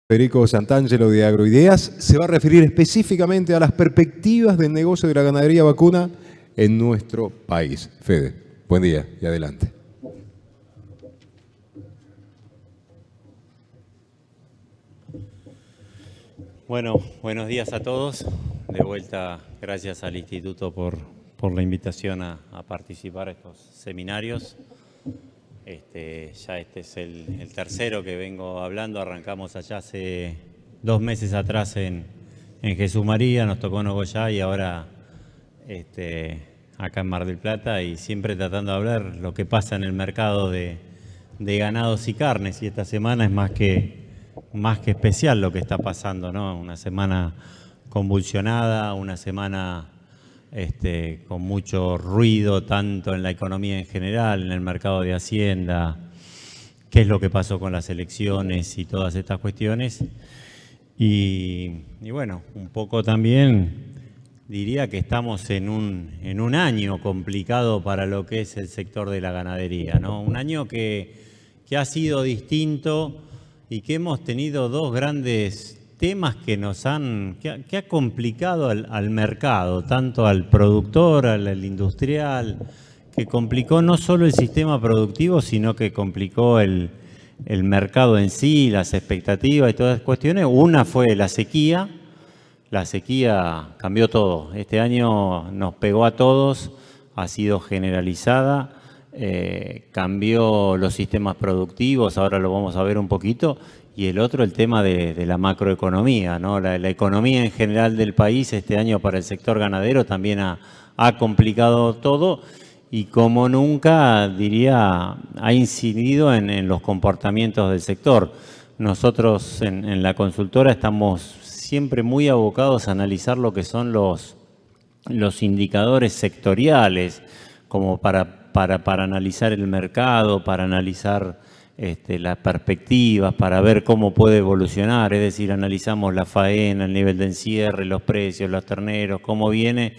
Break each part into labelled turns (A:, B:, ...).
A: Federico Santangelo de Agroideas se va a referir específicamente a las perspectivas del negocio de la ganadería vacuna en nuestro país. Fede, buen día y adelante.
B: Bueno, buenos días a todos. De vuelta, gracias al Instituto por la invitación a participar a estos seminarios. Ya este es el tercero que vengo hablando. Arrancamos allá hace 2 meses atrás en Jesús María, nos tocó Nogoyá y ahora acá en Mar del Plata, y siempre tratando de hablar lo que pasa en el mercado de ganados y carnes. Y esta semana es más que especial lo que está pasando, ¿no? Una semana convulsionada, una semana con mucho ruido, tanto en la economía en general, en el mercado de Hacienda, qué es lo que pasó con las elecciones y todas estas cuestiones. Y bueno, un poco también diría que estamos en un año complicado para lo que es el sector de la ganadería, ¿no? Un año que ha sido distinto y que hemos tenido 2 grandes temas que ha complicado al mercado, tanto al productor, al industrial, que complicó no solo el sistema productivo, sino que complicó el mercado en sí, las expectativas y todas las cuestiones. Una fue la sequía. La sequía cambió todo. Este año nos pegó a todos, ha sido generalizada, cambió los sistemas productivos, ahora lo vamos a ver un poquito. Y el otro, el tema de la macroeconomía, ¿no? La economía en general del país este año para el sector ganadero también ha complicado todo y como nunca, diría, ha incidido en los comportamientos del sector. Nosotros en la consultora estamos siempre muy abocados a analizar lo que son los indicadores sectoriales, como para analizar el mercado, para analizar las perspectivas, para ver cómo puede evolucionar. Es decir, analizamos la faena, el nivel de encierre, los precios, los terneros, cómo viene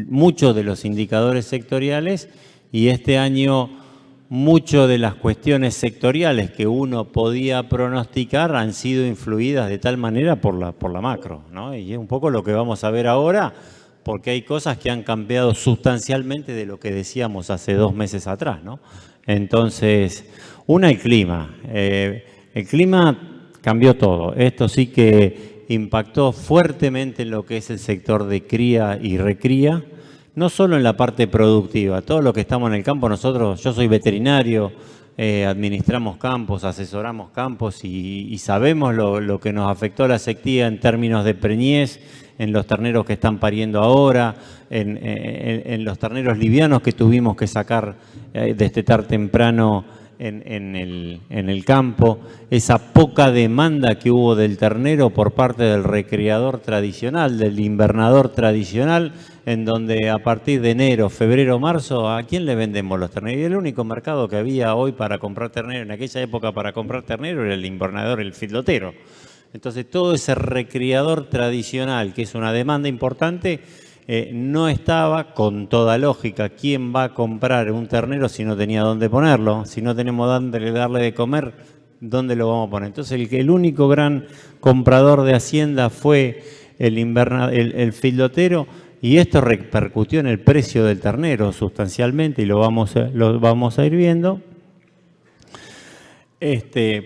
B: muchos de los indicadores sectoriales. Y este año muchas de las cuestiones sectoriales que uno podía pronosticar han sido influidas de tal manera por la macro, ¿no? Y es un poco lo que vamos a ver ahora, porque hay cosas que han cambiado sustancialmente de lo que decíamos hace 2 meses atrás, ¿no? Entonces, el clima. El clima cambió todo. Esto sí que impactó fuertemente en lo que es el sector de cría y recría, no solo en la parte productiva. Todo lo que estamos en el campo, nosotros, yo soy veterinario, administramos campos, asesoramos campos y sabemos lo que nos afectó la sequía en términos de preñez, en los terneros que están pariendo ahora, en los terneros livianos que tuvimos que sacar, destetar temprano en el campo, esa poca demanda que hubo del ternero por parte del recriador tradicional, del invernador tradicional, en donde a partir de enero, febrero, marzo, ¿a quién le vendemos los terneros? Y el único mercado que había hoy para comprar ternero, en aquella época para comprar ternero, era el invernador, el feedlotero. Entonces todo ese recriador tradicional, que es una demanda importante, no estaba, con toda lógica. ¿Quién va a comprar un ternero si no tenía dónde ponerlo? Si no tenemos dónde darle de comer, ¿dónde lo vamos a poner? Entonces el único gran comprador de Hacienda fue el feedlotero, y esto repercutió en el precio del ternero sustancialmente, y lo vamos a ir viendo.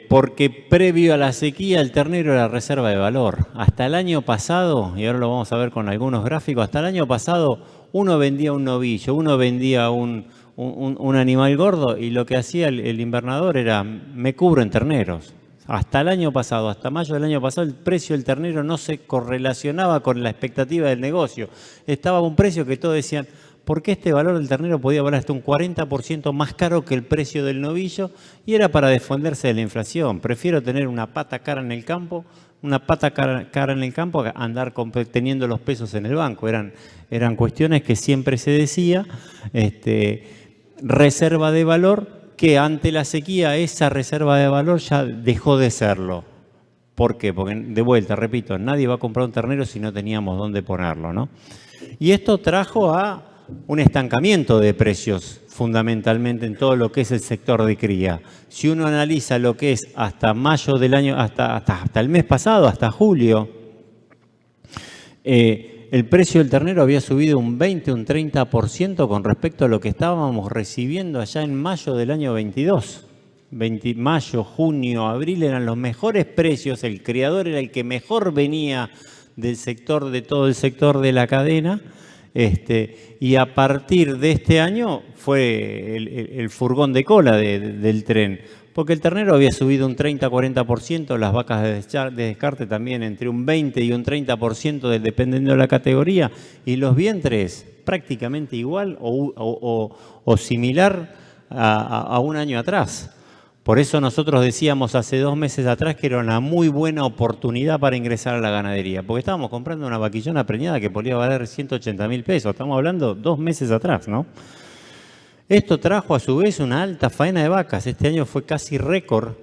B: Porque previo a la sequía el ternero era reserva de valor. Hasta el año pasado, y ahora lo vamos a ver con algunos gráficos, hasta el año pasado uno vendía un novillo, uno vendía un animal gordo, y lo que hacía el invernador era, me cubro en terneros. Hasta el año pasado, hasta mayo del año pasado, el precio del ternero no se correlacionaba con la expectativa del negocio. Estaba a un precio que todos decían, ¿por qué este valor del ternero podía valer hasta un 40% más caro que el precio del novillo? Y era para defenderse de la inflación. Prefiero tener una pata cara en el campo, que andar teniendo los pesos en el banco. Eran cuestiones que siempre se decía, reserva de valor, que ante la sequía esa reserva de valor ya dejó de serlo. ¿Por qué? Porque, de vuelta, repito, nadie va a comprar un ternero si no teníamos dónde ponerlo, ¿no? Y esto trajo a un estancamiento de precios fundamentalmente en todo lo que es el sector de cría. Si uno analiza lo que es hasta mayo del año, hasta el mes pasado, hasta julio, el precio del ternero había subido un 20, un 30% con respecto a lo que estábamos recibiendo allá en mayo del año 22. Mayo, junio, abril eran los mejores precios, el criador era el que mejor venía del sector, de todo el sector de la cadena, y a partir de este año fue el furgón de cola del tren, porque el ternero había subido un 30-40%, las vacas de descarte también entre un 20 y un 30% dependiendo de la categoría, y los vientres prácticamente igual o similar a un año atrás. Por eso nosotros decíamos hace 2 meses atrás que era una muy buena oportunidad para ingresar a la ganadería, porque estábamos comprando una vaquillona preñada que podía valer 180.000 pesos. Estamos hablando 2 meses atrás, ¿no? Esto trajo a su vez una alta faena de vacas. Este año fue casi récord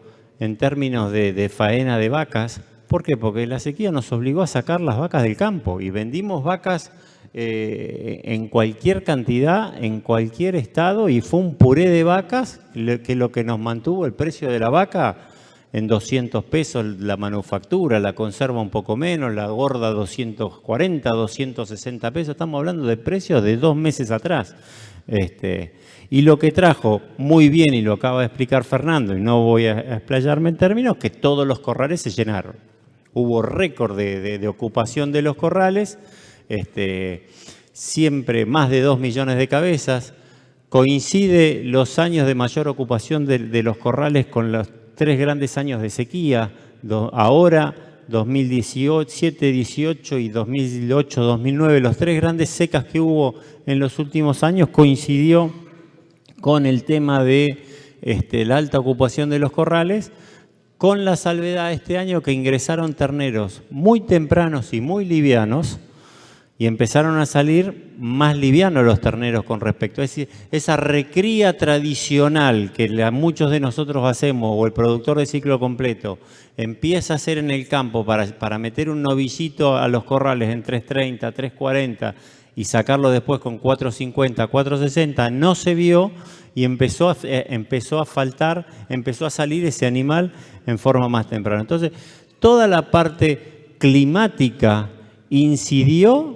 B: en términos de faena de vacas. ¿Por qué? Porque la sequía nos obligó a sacar las vacas del campo y vendimos vacas en cualquier cantidad, en cualquier estado, y fue un puré de vacas lo que nos mantuvo el precio de la vaca en 200 pesos, la manufactura, la conserva un poco menos, la gorda 240, 260 pesos. Estamos hablando de precios de 2 meses atrás. Y lo que trajo muy bien, y lo acaba de explicar Fernando, y no voy a explayarme en términos, que todos los corrales se llenaron. Hubo récord de ocupación de los corrales, siempre más de 2 millones de cabezas. Coincide los años de mayor ocupación de los corrales con los 3 grandes años de sequía. Ahora, 2017, 18 y 2008, 2009, los 3 grandes secas que hubo en los últimos años coincidió con el tema de la alta ocupación de los corrales, con la salvedad este año que ingresaron terneros muy tempranos y muy livianos, y empezaron a salir más livianos los terneros con respecto. Es decir, esa recría tradicional que muchos de nosotros hacemos, o el productor de ciclo completo, empieza a hacer en el campo para meter un novillito a los corrales en 3.30, 3.40 y sacarlo después con 4.50, 4.60, no se vio y empezó a faltar, empezó a salir ese animal en forma más temprana. Entonces, toda la parte climática incidió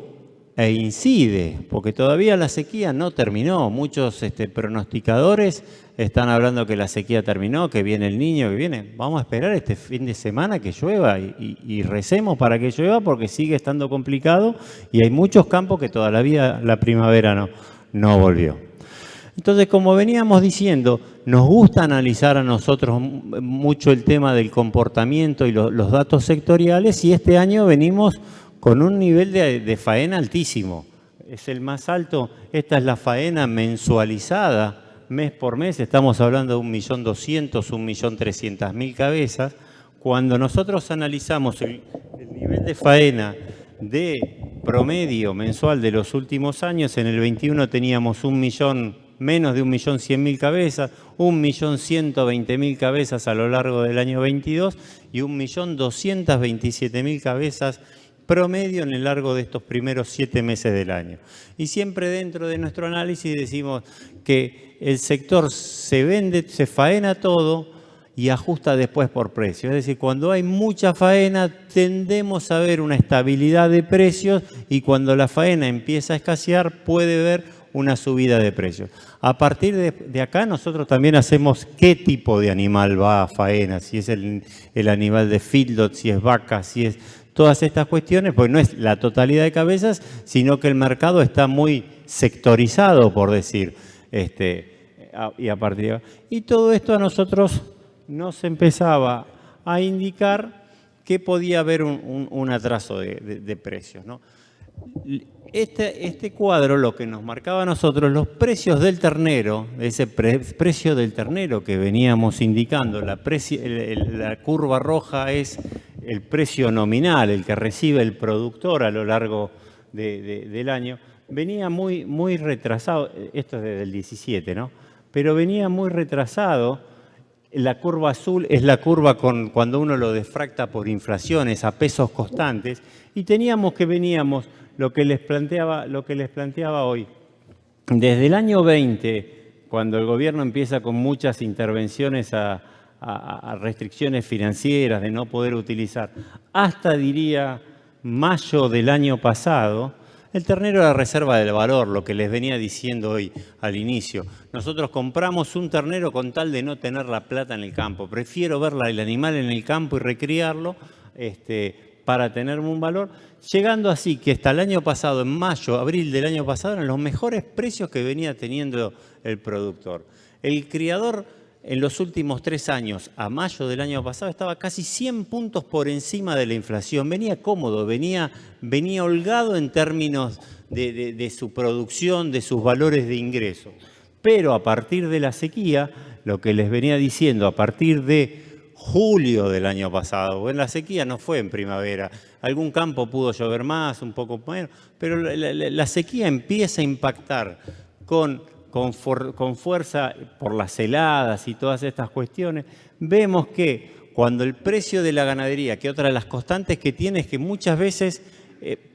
B: e incide, porque todavía la sequía no terminó. Muchos pronosticadores están hablando que la sequía terminó, que viene el Niño, que viene. Vamos a esperar este fin de semana que llueva y recemos para que llueva, porque sigue estando complicado y hay muchos campos que todavía la primavera no volvió. Entonces, como veníamos diciendo, nos gusta analizar a nosotros mucho el tema del comportamiento y los datos sectoriales, y este año venimos con un nivel de faena altísimo. Es el más alto. Esta es la faena mensualizada, mes por mes. Estamos hablando de 1.200.000, 1.300.000 cabezas. Cuando nosotros analizamos el nivel de faena de promedio mensual de los últimos años, en el 21 teníamos menos de 1.100.000 cabezas, 1.120.000 cabezas a lo largo del año 22 y 1.227.000 cabezas promedio en el largo de estos primeros 7 meses del año. Y siempre dentro de nuestro análisis decimos que el sector se faena todo y ajusta después por precio. Es decir, cuando hay mucha faena tendemos a ver una estabilidad de precios, y cuando la faena empieza a escasear puede haber una subida de precios. A partir de acá nosotros también hacemos qué tipo de animal va a faena, si es el animal de feedlot, si es vaca, si es todas estas cuestiones, pues no es la totalidad de cabezas, sino que el mercado está muy sectorizado, por decir, y todo esto a nosotros nos empezaba a indicar que podía haber un atraso de precios, ¿no? Este cuadro lo que nos marcaba a nosotros, los precios del ternero, ese precio del ternero que veníamos indicando, la curva roja es el precio nominal, el que recibe el productor a lo largo del año, venía muy retrasado. Esto es desde el 17, ¿no? Pero venía muy retrasado. La curva azul es la curva cuando uno lo desfracta por inflaciones a pesos constantes, y veníamos lo que les planteaba hoy. Desde el año 20, cuando el gobierno empieza con muchas intervenciones a restricciones financieras de no poder utilizar, hasta diría mayo del año pasado, el ternero era reserva del valor, lo que les venía diciendo hoy al inicio. Nosotros compramos un ternero con tal de no tener la plata en el campo. Prefiero ver el animal en el campo y recriarlo para tener un valor, llegando así que hasta el año pasado, en mayo, abril del año pasado, eran los mejores precios que venía teniendo el productor. El criador en los últimos 3 años, a mayo del año pasado, estaba casi 100 puntos por encima de la inflación. Venía cómodo, venía holgado en términos de su producción, de sus valores de ingreso. Pero a partir de la sequía, lo que les venía diciendo, a partir de julio del año pasado, en la sequía no fue en primavera, algún campo pudo llover más, un poco menos, pero la sequía empieza a impactar con fuerza por las heladas y todas estas cuestiones. Vemos que cuando el precio de la ganadería, que otra de las constantes que tiene es que muchas veces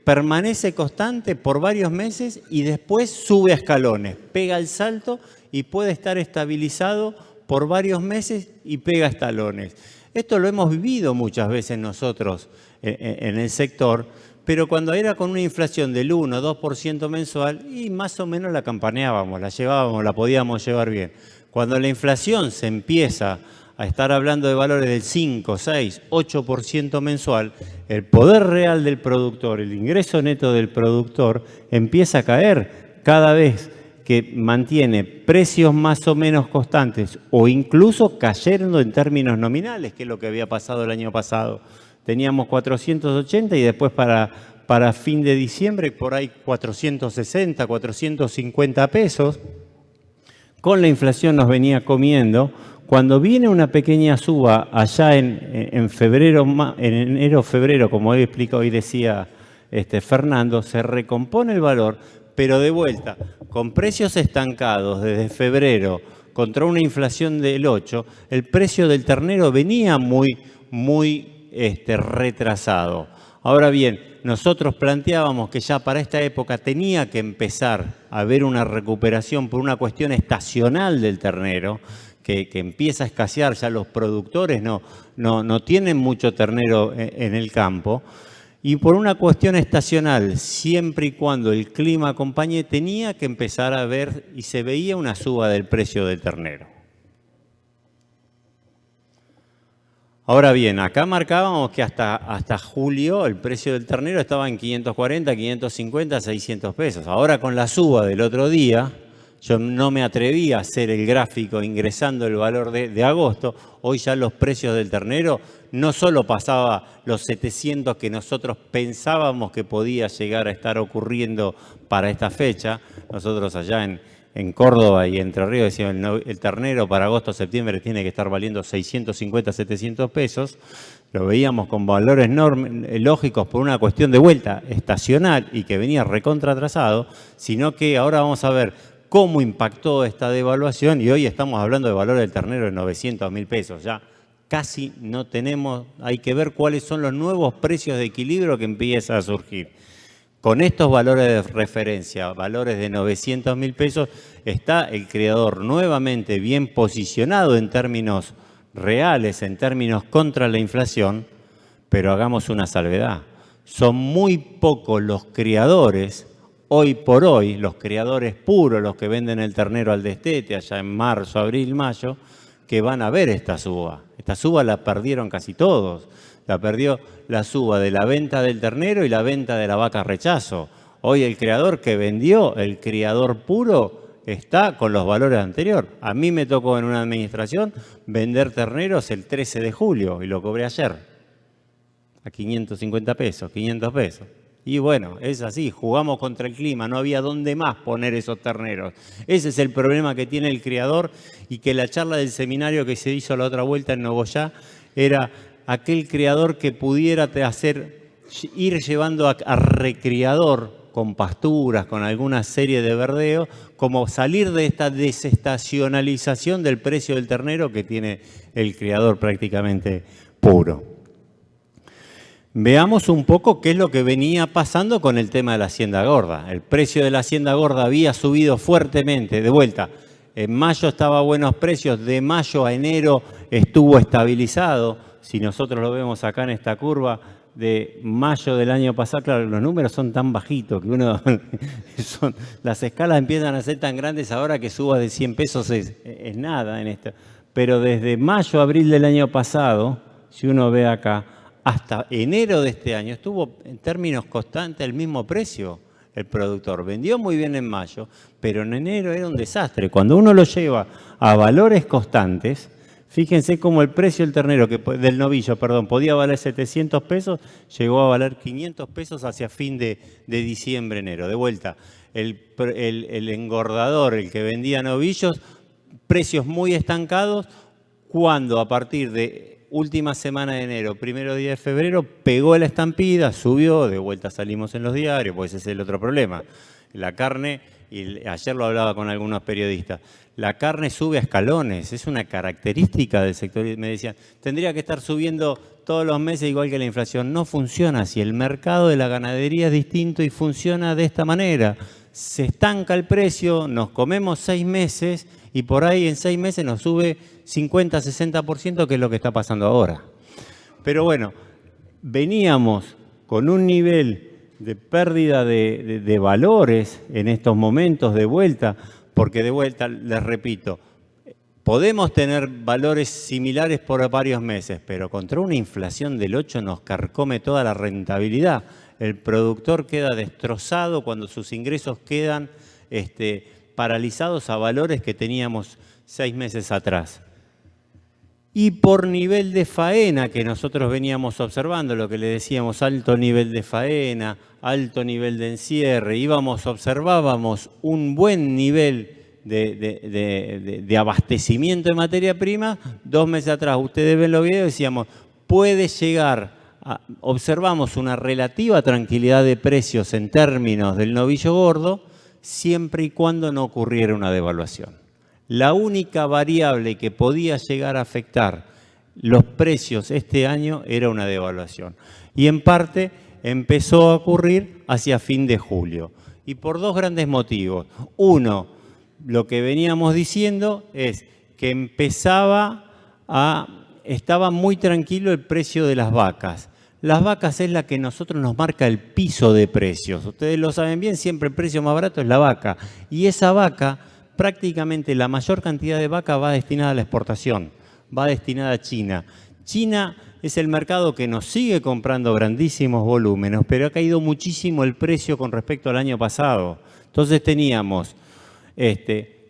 B: permanece constante por varios meses y después sube a escalones, pega el salto y puede estar estabilizado por varios meses y pega escalones. Esto lo hemos vivido muchas veces nosotros en el sector, pero cuando era con una inflación del 1 o 2% mensual, y más o menos la campaneábamos, la llevábamos, la podíamos llevar bien. Cuando la inflación se empieza a estar hablando de valores del 5, 6, 8% mensual, el poder real del productor, el ingreso neto del productor, empieza a caer cada vez que mantiene precios más o menos constantes o incluso cayendo en términos nominales, que es lo que había pasado el año pasado. Teníamos 480 y después para fin de diciembre por ahí 460, 450 pesos. Con la inflación nos venía comiendo. Cuando viene una pequeña suba allá en febrero, en enero, febrero, como hoy decía Fernando, se recompone el valor, pero de vuelta, con precios estancados desde febrero contra una inflación del 8, el precio del ternero venía muy retrasado. Ahora bien, nosotros planteábamos que ya para esta época tenía que empezar a haber una recuperación por una cuestión estacional del ternero, que empieza a escasear, ya los productores no tienen mucho ternero en el campo, y por una cuestión estacional, siempre y cuando el clima acompañe, tenía que empezar a ver y se veía una suba del precio del ternero. Ahora bien, acá marcábamos que hasta julio el precio del ternero estaba en 540, 550, 600 pesos. Ahora con la suba del otro día, yo no me atreví a hacer el gráfico ingresando el valor de agosto. Hoy ya los precios del ternero no solo pasaba los 700 que nosotros pensábamos que podía llegar a estar ocurriendo para esta fecha. Nosotros allá en Córdoba y Entre Ríos decíamos el ternero para agosto, septiembre tiene que estar valiendo 650, 700 pesos. Lo veíamos con valores lógicos por una cuestión de vuelta estacional y que venía recontra atrasado, sino que ahora vamos a ver cómo impactó esta devaluación y hoy estamos hablando de valor del ternero de 900 mil pesos. Ya casi no tenemos, hay que ver cuáles son los nuevos precios de equilibrio que empiezan a surgir. Con estos valores de referencia, valores de 900 mil pesos, está el criador nuevamente bien posicionado en términos reales, en términos contra la inflación, pero hagamos una salvedad. Son muy pocos los criadores. Hoy por hoy, los criadores puros, los que venden el ternero al destete, allá en marzo, abril, mayo, que van a ver esta suba. Esta suba la perdieron casi todos. La perdió la suba de la venta del ternero y la venta de la vaca rechazo. Hoy el criador que vendió, el criador puro, está con los valores anteriores. A mí me tocó en una administración vender terneros el 13 de julio y lo cobré ayer. A 550 pesos, 500 pesos. Y bueno, es así, jugamos contra el clima, no había dónde más poner esos terneros. Ese es el problema que tiene el criador y que la charla del seminario que se hizo la otra vuelta en Nogoyá era aquel criador que pudiera ir llevando a recriador con pasturas, con alguna serie de verdeo, como salir de esta desestacionalización del precio del ternero que tiene el criador prácticamente puro. Veamos un poco qué es lo que venía pasando con el tema de la hacienda gorda. El precio de la hacienda gorda había subido fuertemente, de vuelta. En mayo estaba a buenos precios, de mayo a enero estuvo estabilizado. Si nosotros lo vemos acá en esta curva, de mayo del año pasado, claro, los números son tan bajitos que las escalas empiezan a ser tan grandes ahora que suba de 100 pesos es nada en esto. Pero desde mayo, abril del año pasado, si uno ve acá, hasta enero de este año estuvo en términos constantes el mismo precio el productor. Vendió muy bien en mayo, pero en enero era un desastre. Cuando uno lo lleva a valores constantes, fíjense cómo el precio del ternero, del novillo, podía valer 700 pesos, llegó a valer 500 pesos hacia fin de diciembre, enero. De vuelta, el engordador, el que vendía novillos, precios muy estancados, cuando a partir de última semana de enero, primero día de febrero, pegó la estampida, subió, de vuelta salimos en los diarios, pues ese es el otro problema. La carne, y ayer lo hablaba con algunos periodistas, la carne sube a escalones, es una característica del sector. Me decían, tendría que estar subiendo todos los meses igual que la inflación. No funciona así, el mercado de la ganadería es distinto y funciona de esta manera. Se estanca el precio, nos comemos 6 meses y por ahí en 6 meses nos sube 50, 60%, que es lo que está pasando ahora. Pero bueno, veníamos con un nivel de pérdida de valores en estos momentos de vuelta, porque de vuelta, les repito, podemos tener valores similares por varios meses, pero contra una inflación del 8 nos carcome toda la rentabilidad. El productor queda destrozado cuando sus ingresos quedan paralizados a valores que teníamos 6 meses atrás. Y por nivel de faena que nosotros veníamos observando, lo que le decíamos, alto nivel de faena, alto nivel de encierre, observábamos un buen nivel de abastecimiento de materia prima. 2 meses atrás, ustedes ven los videos, decíamos, puede llegar, observamos una relativa tranquilidad de precios en términos del novillo gordo, siempre y cuando no ocurriera una devaluación. La única variable que podía llegar a afectar los precios este año era una devaluación. Y en parte empezó a ocurrir hacia fin de julio. Y por 2 grandes motivos. Uno, lo que veníamos diciendo es que estaba muy tranquilo el precio de las vacas. Las vacas es la que nosotros nos marca el piso de precios. Ustedes lo saben bien, siempre el precio más barato es la vaca. Y esa vaca, prácticamente la mayor cantidad de vaca va destinada a la exportación, va destinada a China. China es el mercado que nos sigue comprando grandísimos volúmenes, pero ha caído muchísimo el precio con respecto al año pasado. Entonces teníamos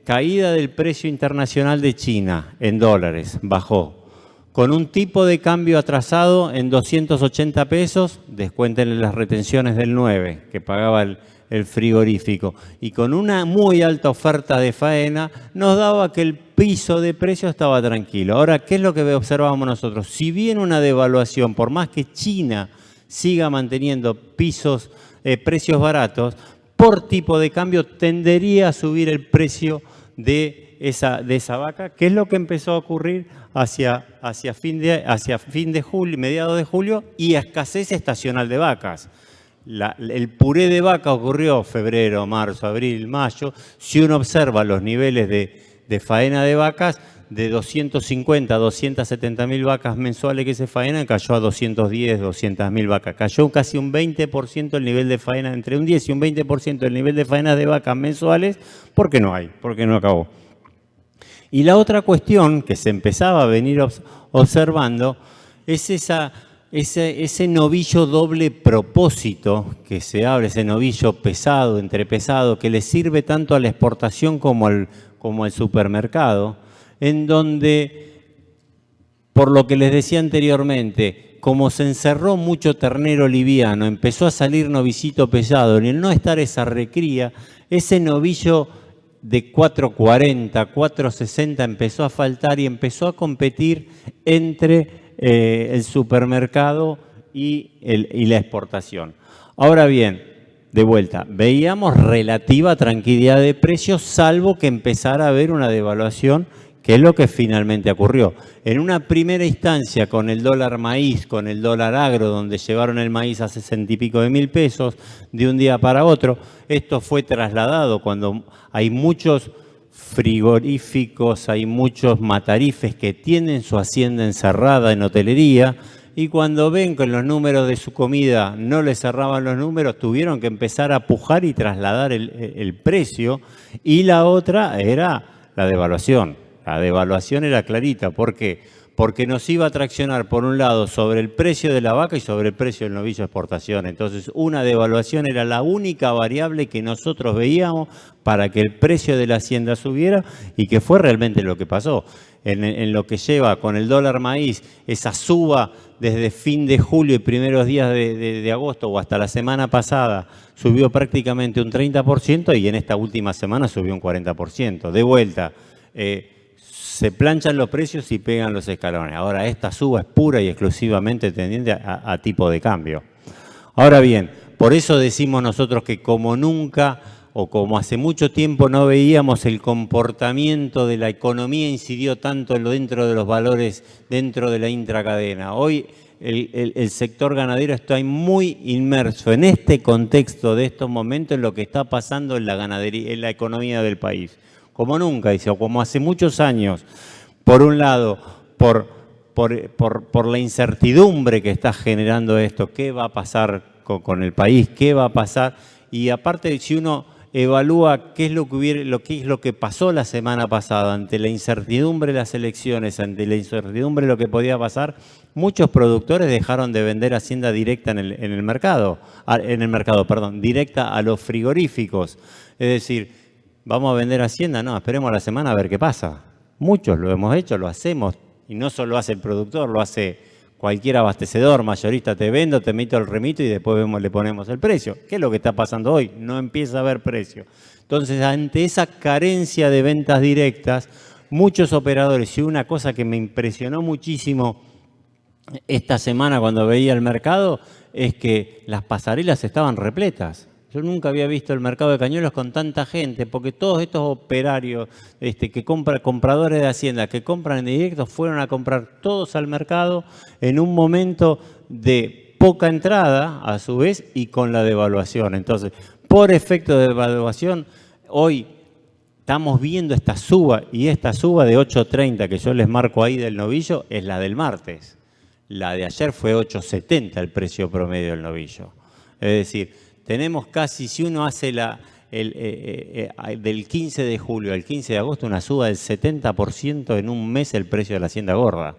B: caída del precio internacional de China en dólares, bajó. Con un tipo de cambio atrasado en 280 pesos, descuéntenle las retenciones del 9 que pagaba el frigorífico, y con una muy alta oferta de faena, nos daba que el piso de precio estaba tranquilo. Ahora, ¿qué es lo que observamos nosotros? Si bien una devaluación, por más que China siga manteniendo precios baratos, por tipo de cambio tendería a subir el precio de esa vaca, que es lo que empezó a ocurrir hacia fin de julio, mediados de julio, y escasez estacional de vacas. El puré de vaca ocurrió febrero, marzo, abril, mayo. Si uno observa los niveles de faena de vacas, de 250 a 270 mil vacas mensuales que se faenan, cayó a 210, 200 mil vacas. Cayó casi un 20% el nivel de faena, entre un 10 y un 20% el nivel de faena de vacas mensuales, porque no hay, porque no acabó. Y la otra cuestión que se empezaba a venir observando es ese novillo doble propósito que se habla, ese novillo pesado, entrepesado, que le sirve tanto a la exportación como al supermercado, en donde, por lo que les decía anteriormente, como se encerró mucho ternero liviano, empezó a salir novillito pesado, en el no estar esa recría, ese novillo de 440, 460 empezó a faltar y empezó a competir entre el supermercado y la exportación. Ahora bien, de vuelta, veíamos relativa tranquilidad de precios, salvo que empezara a haber una devaluación que es lo que finalmente ocurrió. En una primera instancia con el dólar maíz, con el dólar agro, donde llevaron el maíz a 60 y pico de mil pesos de un día para otro, esto fue trasladado cuando hay muchos frigoríficos, hay muchos matarifes que tienen su hacienda encerrada en hotelería, y cuando ven que los números de su comida no les cerraban los números, tuvieron que empezar a pujar y trasladar el precio. Y la otra era la devaluación. La devaluación era clarita. ¿Por qué? Porque nos iba a traccionar, por un lado, sobre el precio de la vaca y sobre el precio del novillo de exportación. Entonces, una devaluación era la única variable que nosotros veíamos para que el precio de la hacienda subiera, y que fue realmente lo que pasó. En lo que lleva con el dólar maíz, esa suba desde fin de julio y primeros días de agosto o hasta la semana pasada, subió prácticamente un 30%, y en esta última semana subió un 40%. De vuelta, se planchan los precios y pegan los escalones. Ahora, esta suba es pura y exclusivamente tendiente a tipo de cambio. Ahora bien, por eso decimos nosotros que como nunca o como hace mucho tiempo no veíamos el comportamiento de la economía incidió tanto dentro de los valores, dentro de la intracadena. Hoy el sector ganadero está muy inmerso en este contexto de estos momentos en lo que está pasando en la ganadería, en la economía del país. Como nunca, dice, o como hace muchos años, por un lado, por la incertidumbre que está generando esto, qué va a pasar con el país, qué va a pasar, y aparte, si uno evalúa qué es lo que pasó la semana pasada, ante la incertidumbre de las elecciones, ante la incertidumbre de lo que podía pasar, muchos productores dejaron de vender hacienda directa en el mercado, directa a los frigoríficos. Es decir, ¿vamos a vender hacienda? No, esperemos a la semana a ver qué pasa. Muchos lo hemos hecho, lo hacemos, y no solo hace el productor, lo hace cualquier abastecedor, mayorista. Te vendo, te emito el remito y después le ponemos el precio. ¿Qué es lo que está pasando hoy? No empieza a haber precio. Entonces, ante esa carencia de ventas directas, muchos operadores, y una cosa que me impresionó muchísimo esta semana cuando veía el mercado, es que las pasarelas estaban repletas. Yo nunca había visto el mercado de Cañuelos con tanta gente, porque todos estos operarios compradores de hacienda que compran en directo, fueron a comprar todos al mercado en un momento de poca entrada, a su vez, y con la devaluación. Entonces, por efecto de devaluación, hoy estamos viendo esta suba, y esta suba de 8.30 que yo les marco ahí del novillo es la del martes. La de ayer fue 8.70 el precio promedio del novillo. Es decir, tenemos casi, si uno hace del 15 de julio al 15 de agosto, una suba del 70% en un mes el precio de la hacienda gorda.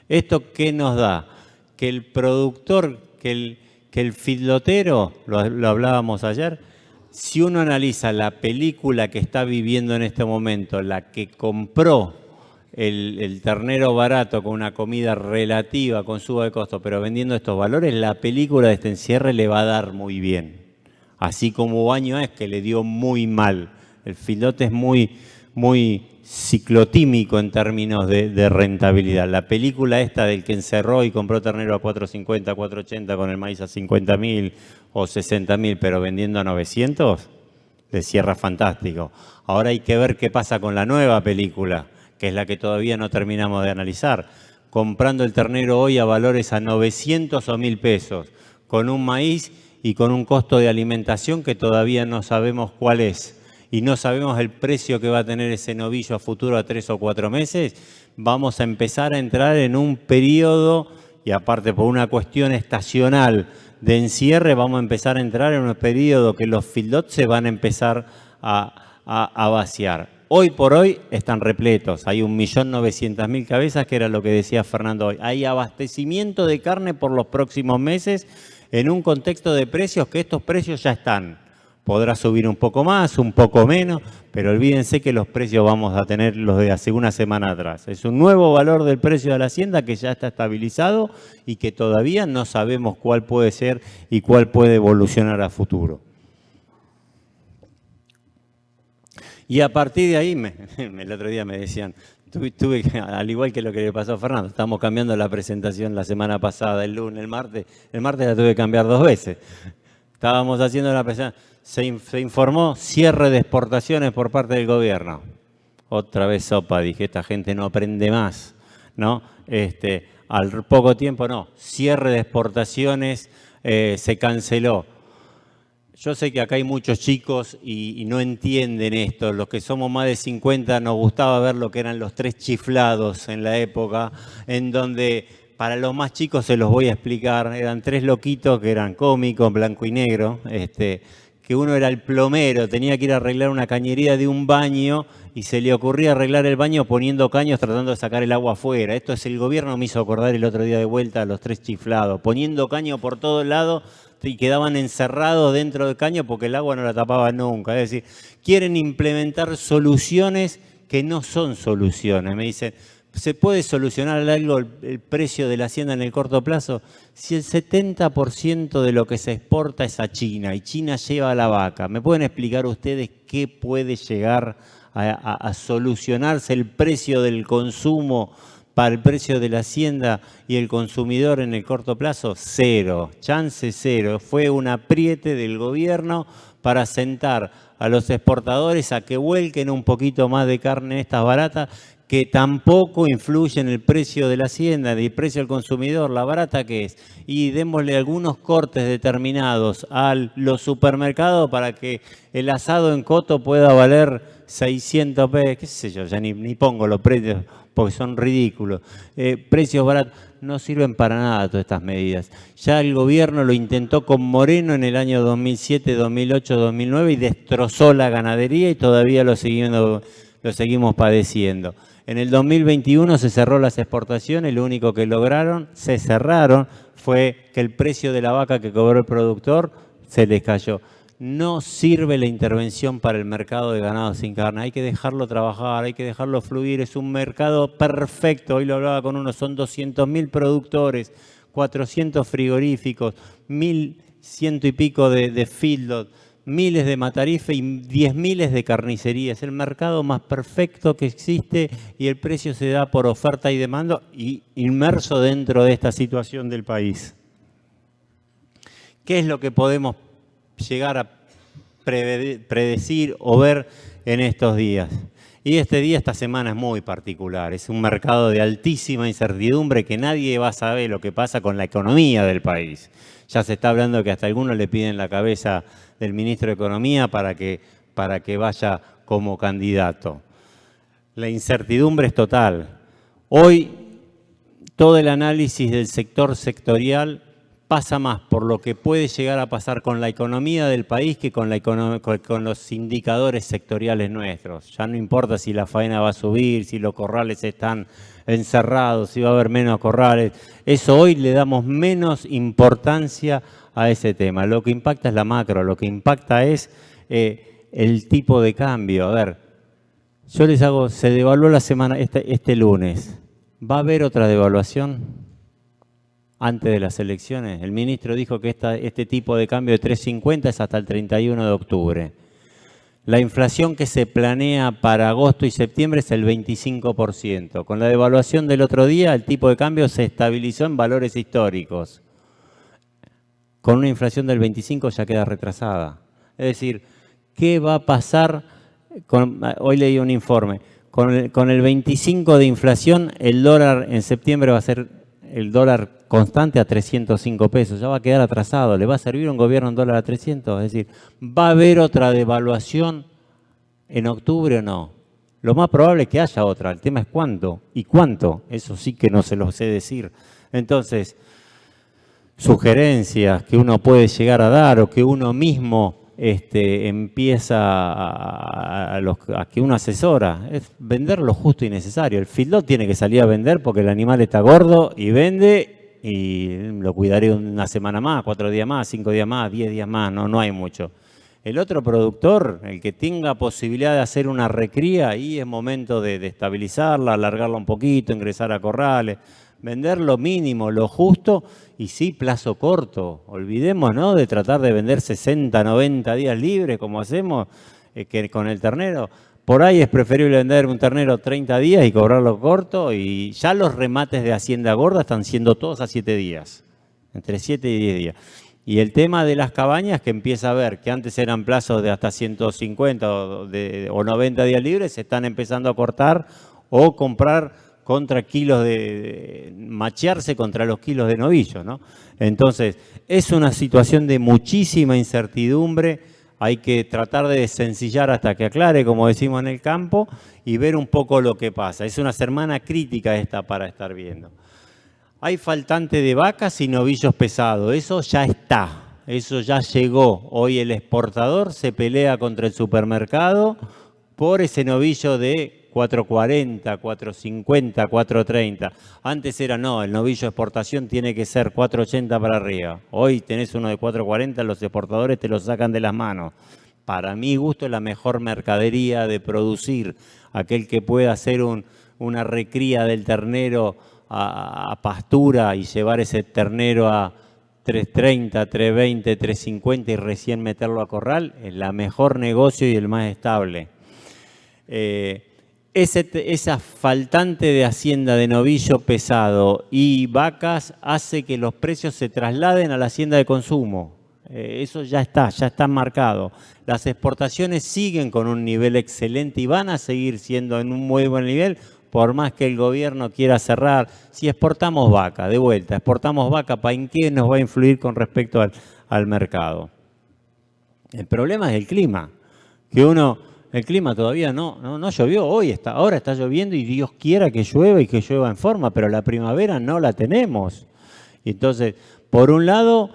B: ¿Esto qué nos da? Que el productor, que el feedlotero, lo hablábamos ayer, si uno analiza la película que está viviendo en este momento, la que compró el ternero barato con una comida relativa, con suba de costo, pero vendiendo estos valores, la película de este encierre le va a dar muy bien. Así como hubo años que le dio muy mal. El feedlot es muy ciclotímico en términos de rentabilidad. La película esta del que encerró y compró ternero a 4.50, 4.80 con el maíz a 50.000 o 60.000, pero vendiendo a 900, le cierra fantástico. Ahora hay que ver qué pasa con la nueva película, que es la que todavía no terminamos de analizar. Comprando el ternero hoy a valores a 900 o 1.000 pesos, con un maíz y con un costo de alimentación que todavía no sabemos cuál es, y no sabemos el precio que va a tener ese novillo a futuro a 3 o 4 meses, vamos a empezar a entrar en un periodo, y aparte por una cuestión estacional de encierre, vamos a empezar a entrar en un periodo que los feedlots se van a empezar a vaciar. Hoy por hoy están repletos, hay 1.900.000 cabezas, que era lo que decía Fernando hoy. Hay abastecimiento de carne por los próximos meses, en un contexto de precios que estos precios ya están. Podrá subir un poco más, un poco menos, pero olvídense que los precios vamos a tener los de hace una semana atrás. Es un nuevo valor del precio de la hacienda que ya está estabilizado y que todavía no sabemos cuál puede ser y cuál puede evolucionar a futuro. Y a partir de ahí, el otro día me decían, tuve al igual que lo que le pasó a Fernando, estamos cambiando la presentación la semana pasada, el lunes, el martes la tuve que cambiar 2 veces. Estábamos haciendo la presentación, se informó cierre de exportaciones por parte del gobierno. Otra vez sopa, dije, esta gente no aprende más, ¿no? Al poco tiempo, no, cierre de exportaciones, se canceló. Yo sé que acá hay muchos chicos y no entienden esto. Los que somos más de 50 nos gustaba ver lo que eran los 3 chiflados en la época, en donde, para los más chicos se los voy a explicar, eran 3 loquitos que eran cómicos, blanco y negro, que uno era el plomero, tenía que ir a arreglar una cañería de un baño y se le ocurría arreglar el baño poniendo caños tratando de sacar el agua afuera. Esto es el gobierno, me hizo acordar el otro día de vuelta a los 3 chiflados, poniendo caño por todos lados y quedaban encerrados dentro del caño porque el agua no la tapaba nunca. Es decir, quieren implementar soluciones que no son soluciones. Me dicen, ¿se puede solucionar algo el precio de la hacienda en el corto plazo? Si el 70% de lo que se exporta es a China y China lleva a la vaca, ¿me pueden explicar ustedes qué puede llegar a solucionarse el precio del consumo para el precio de la hacienda y el consumidor en el corto plazo? Cero, chance cero. Fue un apriete del gobierno para sentar a los exportadores a que vuelquen un poquito más de carne esta barata, que tampoco influye en el precio de la hacienda, del precio al consumidor, la barata que es. Y démosle algunos cortes determinados a los supermercados para que el asado en coto pueda valer 600 pesos, qué sé yo, ya ni pongo los precios porque son ridículos. Precios baratos, no sirven para nada todas estas medidas. Ya el gobierno lo intentó con Moreno en el año 2007, 2008, 2009 y destrozó la ganadería y todavía lo seguimos padeciendo. En el 2021 se cerró las exportaciones, lo único que se cerraron, fue que el precio de la vaca que cobró el productor se les cayó. No sirve la intervención para el mercado de ganado sin carne, hay que dejarlo trabajar, hay que dejarlo fluir, es un mercado perfecto. Hoy lo hablaba con uno, son 200.000 productores, 400 frigoríficos, 1.100 y pico de feedlot, miles de matarife y 10.000 de carnicería. Es el mercado más perfecto que existe y el precio se da por oferta y demanda y inmerso dentro de esta situación del país. ¿Qué es lo que podemos llegar a predecir o ver en estos días? Y esta semana es muy particular. Es un mercado de altísima incertidumbre que nadie va a saber lo que pasa con la economía del país. Ya se está hablando que hasta algunos le piden la cabeza del ministro de Economía para que vaya como candidato. La incertidumbre es total. Hoy todo el análisis del sector sectorial pasa más por lo que puede llegar a pasar con la economía del país que con los indicadores sectoriales nuestros. Ya no importa si la faena va a subir, si los corrales están encerrados, si va a haber menos corrales. Eso hoy le damos menos importancia a ese tema. Lo que impacta es la macro, lo que impacta es el tipo de cambio. A ver, yo les hago, se devaluó la semana, este lunes. ¿Va a haber otra devaluación antes de las elecciones? El ministro dijo que este tipo de cambio de 3.50 es hasta el 31 de octubre. La inflación que se planea para agosto y septiembre es el 25%. Con la devaluación del otro día, el tipo de cambio se estabilizó en valores históricos. Con una inflación del 25 ya queda retrasada. Es decir, ¿qué va a pasar? Hoy leí un informe. Con el 25 de inflación, el dólar en septiembre va a ser el dólar constante a 305 pesos. Ya va a quedar atrasado. ¿Le va a servir a un gobierno un dólar a 300? Es decir, ¿va a haber otra devaluación en octubre o no? Lo más probable es que haya otra. El tema es cuánto. ¿Y cuánto? Eso sí que no se lo sé decir. Entonces, sugerencias que uno puede llegar a dar o que uno mismo empieza a que uno asesora, es vender lo justo y necesario. El feedlot tiene que salir a vender porque el animal está gordo y vende y lo cuidaré una semana más, 4 días más, 5 días más, 10 días más, no hay mucho. El otro productor, el que tenga posibilidad de hacer una recría, ahí es momento de estabilizarla, alargarla un poquito, ingresar a corrales, vender lo mínimo, lo justo y sí, plazo corto. Olvidemos, ¿no?, de tratar de vender 60, 90 días libres como hacemos que con el ternero. Por ahí es preferible vender un ternero 30 días y cobrarlo corto y ya los remates de Hacienda Gorda están siendo todos a 7 días, entre 7 y 10 días. Y el tema de las cabañas, que empieza a ver que antes eran plazos de hasta 150 o 90 días libres, se están empezando a cortar o comprar contra kilos machearse contra los kilos de novillo, ¿no? Entonces, es una situación de muchísima incertidumbre. Hay que tratar de sencillar hasta que aclare, como decimos en el campo, y ver un poco lo que pasa. Es una semana crítica esta para estar viendo. Hay faltante de vacas y novillos pesados. Eso ya está. Eso ya llegó. Hoy el exportador se pelea contra el supermercado por ese novillo de 440, 450, 430. Antes era no, el novillo de exportación tiene que ser 480 para arriba. Hoy tenés uno de 440, los exportadores te lo sacan de las manos. Para mi gusto es la mejor mercadería de producir. Aquel que pueda hacer una recría del ternero a pastura y llevar ese ternero a 330, 320, 350 y recién meterlo a corral, es la mejor negocio y el más estable. Esa faltante de hacienda de novillo pesado y vacas hace que los precios se trasladen a la hacienda de consumo. Eso ya está marcado. Las exportaciones siguen con un nivel excelente y van a seguir siendo en un muy buen nivel, por más que el gobierno quiera cerrar. Si exportamos vaca, de vuelta, exportamos vaca, ¿en qué nos va a influir con respecto al mercado? El problema es el clima, el clima todavía no llovió, ahora está lloviendo y Dios quiera que llueva y que llueva en forma, pero la primavera no la tenemos. Entonces, por un lado,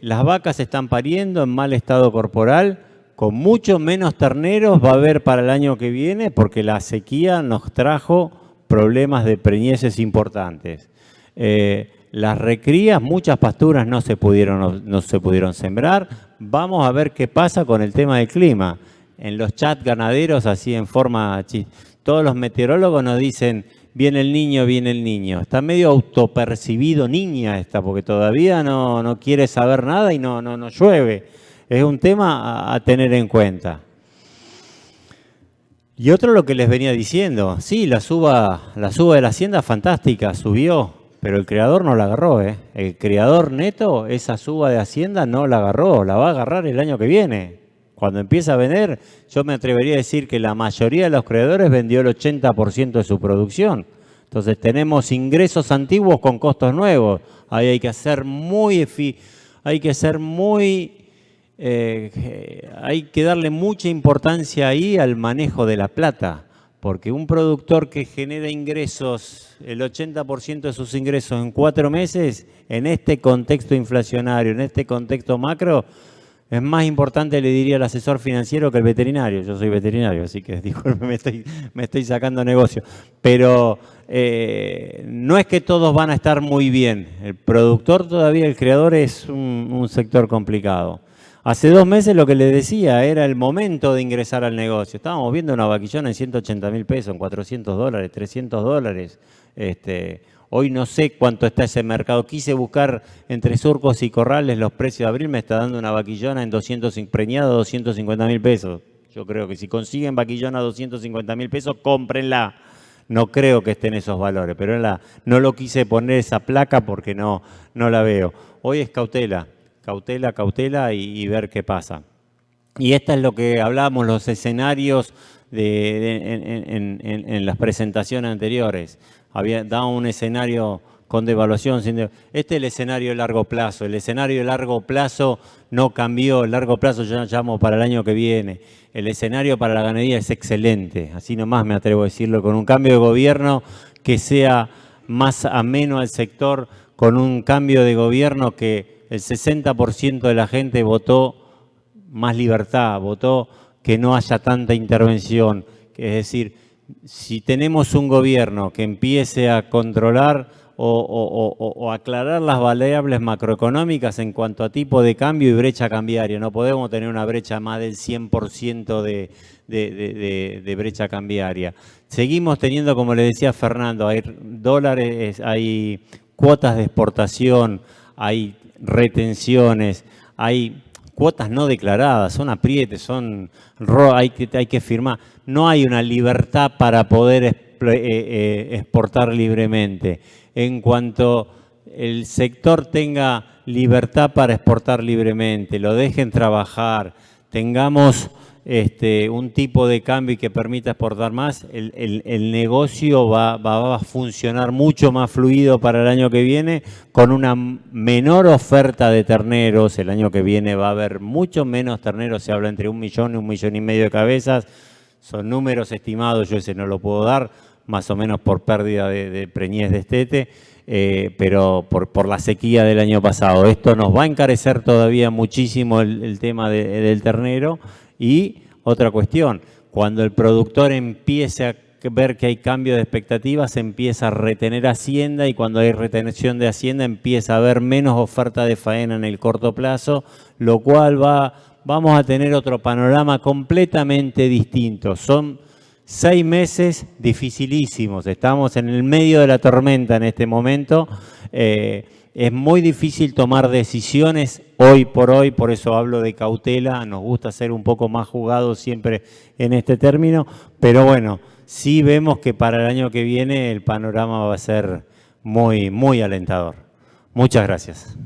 B: las vacas están pariendo en mal estado corporal, con mucho menos terneros va a haber para el año que viene porque la sequía nos trajo problemas de preñeces importantes. Las recrías, muchas pasturas no se pudieron sembrar. Vamos a ver qué pasa con el tema del clima. En los chats ganaderos, así en forma, todos los meteorólogos nos dicen, viene el niño. Está medio autopercibido niña esta, porque todavía no quiere saber nada y no llueve. Es un tema a tener en cuenta. Y otro lo que les venía diciendo, sí, la suba de la hacienda fantástica, subió, pero el criador no la agarró. El criador neto, esa suba de hacienda no la agarró, la va a agarrar el año que viene. Cuando empieza a vender, yo me atrevería a decir que la mayoría de los criadores vendió el 80% de su producción. Entonces tenemos ingresos antiguos con costos nuevos. Ahí hay que darle mucha importancia ahí al manejo de la plata, porque un productor que genera ingresos, el 80% de sus ingresos en 4 meses, en este contexto inflacionario, en este contexto macro, es más importante, le diría al asesor financiero, que el veterinario. Yo soy veterinario, así que disculpe, me estoy sacando negocio. Pero no es que todos van a estar muy bien. El productor todavía, el criador, es un sector complicado. Hace 2 meses lo que le decía era el momento de ingresar al negocio. Estábamos viendo una vaquillona en 180.000 pesos, en $400, $300. Hoy no sé cuánto está ese mercado. Quise buscar entre surcos y corrales los precios de abril. Me está dando una vaquillona en preñada 250.000 pesos. Yo creo que si consiguen vaquillona a 250.000 pesos, cómprenla. No creo que estén esos valores, pero no lo quise poner esa placa porque no la veo. Hoy es cautela y ver qué pasa. Y esta es lo que hablábamos, los escenarios en las presentaciones anteriores. Había dado un escenario con devaluación. Este es el escenario de largo plazo. El escenario de largo plazo no cambió. El largo plazo yo llamo para el año que viene. El escenario para la ganadería es excelente. Así nomás me atrevo a decirlo. Con un cambio de gobierno que sea más ameno al sector, con un cambio de gobierno que el 60% de la gente votó más libertad, votó que no haya tanta intervención. Es decir, si tenemos un gobierno que empiece a controlar o aclarar las variables macroeconómicas en cuanto a tipo de cambio y brecha cambiaria, no podemos tener una brecha más del 100% de brecha cambiaria. Seguimos teniendo, como le decía Fernando, hay dólares, hay cuotas de exportación, hay retenciones, hay cuotas no declaradas, son aprietes, hay que firmar. No hay una libertad para poder exportar libremente. En cuanto el sector tenga libertad para exportar libremente, lo dejen trabajar, tengamos un tipo de cambio que permita exportar más, el negocio va a funcionar mucho más fluido para el año que viene, con una menor oferta de terneros. El año que viene va a haber mucho menos terneros, se habla entre 1 millón y 1,5 millones de cabezas. Son números estimados, yo ese no lo puedo dar, más o menos por pérdida de preñez de destete, pero por la sequía del año pasado. Esto nos va a encarecer todavía muchísimo el tema del ternero. Y otra cuestión, cuando el productor empiece a ver que hay cambio de expectativas, empieza a retener hacienda, y cuando hay retención de hacienda empieza a haber menos oferta de faena en el corto plazo, lo cual vamos a tener otro panorama completamente distinto. Son 6 meses dificilísimos, estamos en el medio de la tormenta en este momento. Es muy difícil tomar decisiones hoy por hoy, por eso hablo de cautela. Nos gusta ser un poco más jugados siempre en este término, pero bueno, sí vemos que para el año que viene el panorama va a ser muy, muy alentador. Muchas gracias.